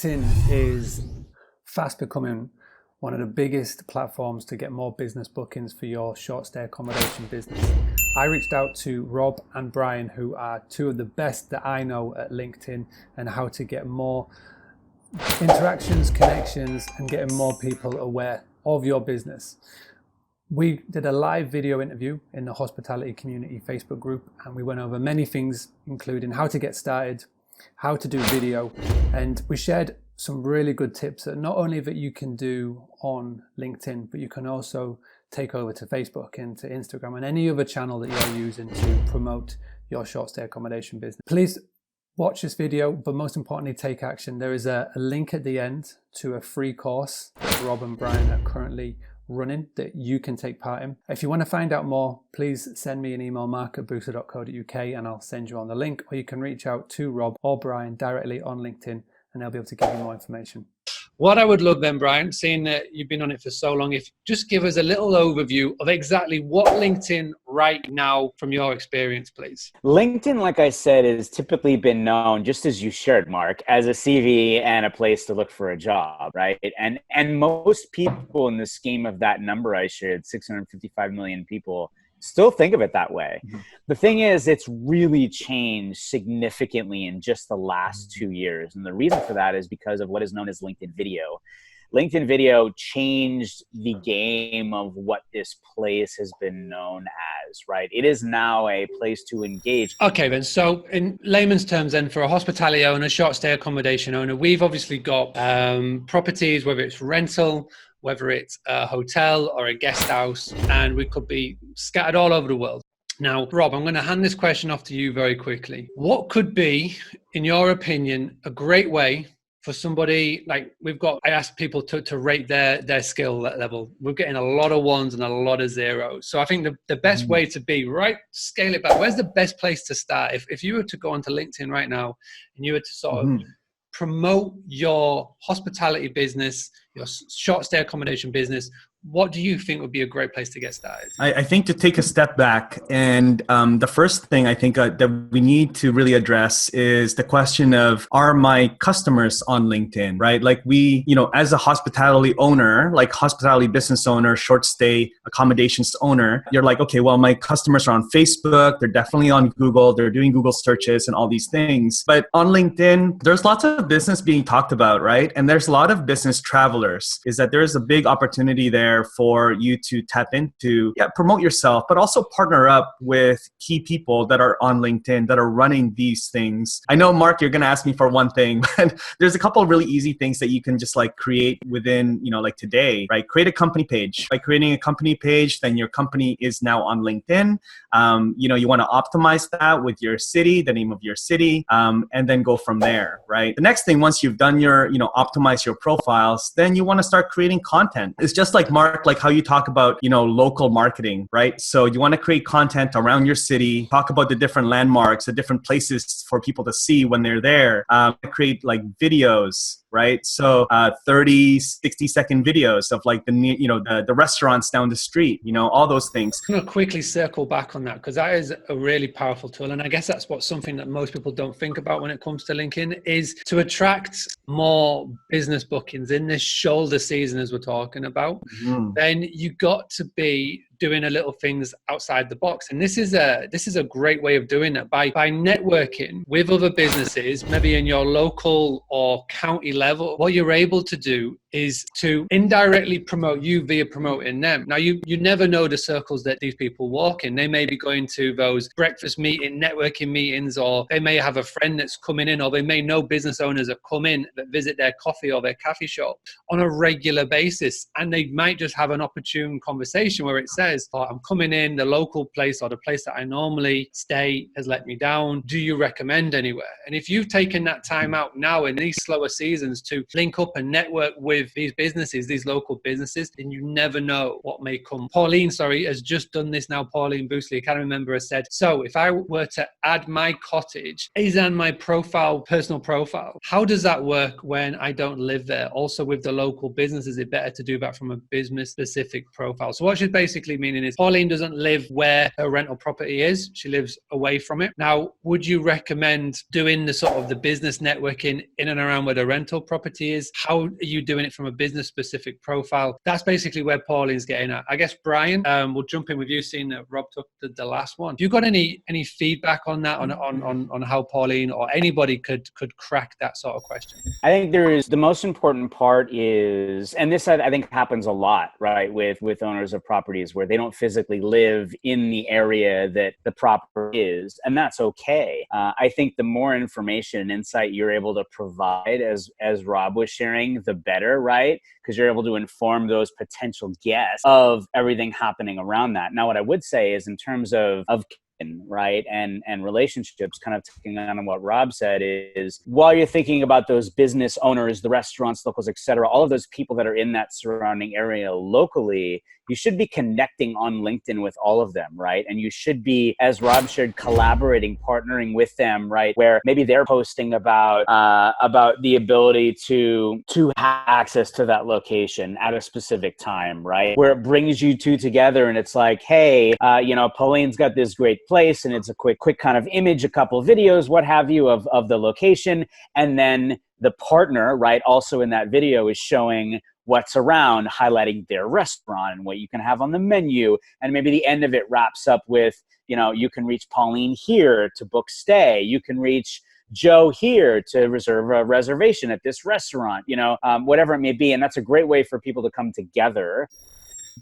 LinkedIn is fast becoming one of the biggest platforms to get more business bookings for your short stay accommodation business. I reached out to Rob and Brian, who are two of the best that I know at LinkedIn, and how to get more interactions, connections, and getting more people aware of your business. We did a live video interview in the hospitality community Facebook group, and we went over many things, including how to get started, how to do video, and we shared some really good tips that not only that you can do on LinkedIn, but you can also take over to Facebook and to Instagram and any other channel that you're using to promote your short stay accommodation business. Please watch this video, but most importantly, take action. There is a link at the end to a free course that Rob and Brian are currently running that you can take part in. If you want to find out more, please send me an email, mark@booster.co.uk, and I'll send you on the link, or you can reach out to Rob or Brian directly on LinkedIn and they'll be able to give you more information. What I would love then, Brian, seeing that you've been on it for so long, if just give us a little overview of exactly what LinkedIn right now from your experience, please. LinkedIn, like I said, has typically been known, just as you shared, Mark, as a CV and a place to look for a job, right? And most people in the scheme of that number I shared, 655 million people, still think of it that way. Mm-hmm. The thing is, it's really changed significantly in just the last 2 years. And the reason for that is because of what is known as LinkedIn Video. LinkedIn Video changed the game of what this place has been known as, right? It is now a place to engage. Okay, then. So in layman's terms then, for a hospitality owner, short stay accommodation owner, we've obviously got properties, whether it's rental, whether it's a hotel or a guest house, and we could be scattered all over the world. Now, Rob, I'm going to hand this question off to you very quickly. What could be, in your opinion, a great way for somebody, like I asked people to rate their skill level. We're getting a lot of ones and a lot of zeros. So I think the best way to be, right, scale it back. Where's the best place to start? If you were to go onto LinkedIn right now and you were to sort of promote your hospitality business, your short stay accommodation business, what do you think would be a great place to get started? I think to take a step back, and the first thing I think that we need to really address is the question of, are my customers on LinkedIn, right? Like as a hospitality owner, like hospitality business owner, short stay accommodations owner, you're like, okay, well, my customers are on Facebook, they're definitely on Google, they're doing Google searches and all these things. But on LinkedIn, there's lots of business being talked about, right? And there's a lot of business travelers, is that there is a big opportunity there for you to tap into, promote yourself, but also partner up with key people that are on LinkedIn that are running these things. I know, Mark, you're going to ask me for one thing, but there's a couple of really easy things that you can just like create within, like today, right? Create a company page. By creating a company page, then your company is now on LinkedIn. You want to optimize that with your city, the name of your city, and then go from there, right? The next thing, once you've done your, optimize your profiles, then you want to start creating content. It's just like Mark, like how you talk about, local marketing, right? So you want to create content around your city, talk about the different landmarks, the different places for people to see when they're there, create like videos, right? So 30, 60-second videos of like the restaurants down the street, all those things. I'm going to quickly circle back on that, because that is a really powerful tool. And I guess that's something that most people don't think about when it comes to LinkedIn, is to attract more business bookings in this shoulder season, as we're talking about. Then you got to be doing a little things outside the box. And this is a great way of doing that by networking with other businesses, maybe in your local or county level. What you're able to do is to indirectly promote you via promoting them. Now, you never know the circles that these people walk in. They may be going to those breakfast networking meetings, or they may have a friend that's coming in, or they may know business owners that come in that visit their coffee or their coffee shop on a regular basis. And they might just have an opportune conversation where it says, I'm coming in, the local place or the place that I normally stay has let me down. Do you recommend anywhere? And if you've taken that time out now in these slower seasons to link up and network with with these businesses, these local businesses, then you never know what may come. Pauline, has just done this now. Pauline Boosley, Academy member, has said, so if I were to add my cottage is on my personal profile, how does that work when I don't live there? Also with the local business, is it better to do that from a business specific profile? So what she's basically meaning is Pauline doesn't live where her rental property is. She lives away from it. Now, would you recommend doing the sort of the business networking in and around where the rental property is? How are you doing it from a business specific profile? That's basically where Pauline's getting at. I guess, Brian, we'll jump in with you, seeing that Rob took the last one. Have you got any feedback on that, on how Pauline or anybody could crack that sort of question? I think the most important part is, and this I think happens a lot, right, with owners of properties where they don't physically live in the area that the property is, and that's okay. I think the more information and insight you're able to provide, as Rob was sharing, the better, right? Because you're able to inform those potential guests of everything happening around that. Now, what I would say is in terms of right, and relationships, kind of taking on what Rob said, is while you're thinking about those business owners, the restaurants, locals, etc., all of those people that are in that surrounding area locally, you should be connecting on LinkedIn with all of them, right? And you should be, as Rob shared, collaborating, partnering with them, right? Where maybe they're posting about the ability to have access to that location at a specific time, right? Where it brings you two together and it's like, hey, Pauline's got this great place and it's a quick kind of image, a couple of videos, what have you, of the location. And then the partner, right, also in that video is showing what's around, highlighting their restaurant and what you can have on the menu. And maybe the end of it wraps up with, you can reach Pauline here to book stay. You can reach Joe here to reserve a reservation at this restaurant, whatever it may be. And that's a great way for people to come together.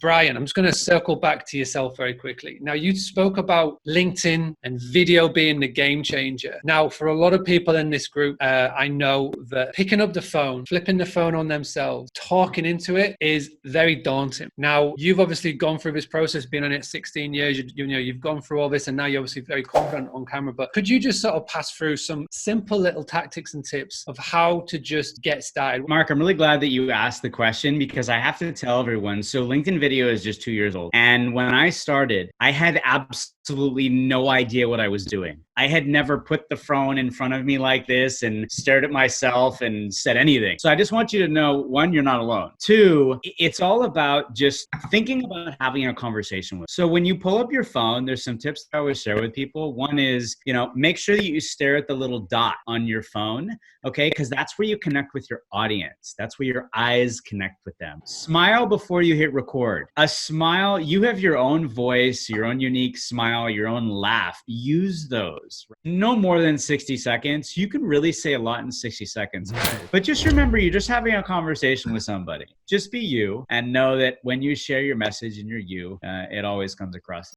Brian, I'm just going to circle back to yourself very quickly. Now, you spoke about LinkedIn and video being the game changer. Now, for a lot of people in this group, I know that picking up the phone, flipping the phone on themselves, talking into it is very daunting. Now, you've obviously gone through this process, been on it 16 years. You've gone through all this, and now you're obviously very confident on camera. But could you just sort of pass through some simple little tactics and tips of how to just get started? Mark, I'm really glad that you asked the question, because I have to tell everyone, so LinkedIn video is just 2 years old. And when I started, I had absolutely no idea what I was doing. I had never put the phone in front of me like this and stared at myself and said anything. So I just want you to know, one, you're not alone. Two, it's all about just thinking about having a conversation with. So when you pull up your phone, there's some tips that I always share with people. One is, make sure that you stare at the little dot on your phone, okay? Because that's where you connect with your audience. That's where your eyes connect with them. Smile before you hit record. A smile, you have your own voice, your own unique smile, your own laugh. Use those. No more than 60 seconds. You can really say a lot in 60 seconds. But just remember, you're just having a conversation with somebody. Just be you, and know that when you share your message and you're you, it always comes across.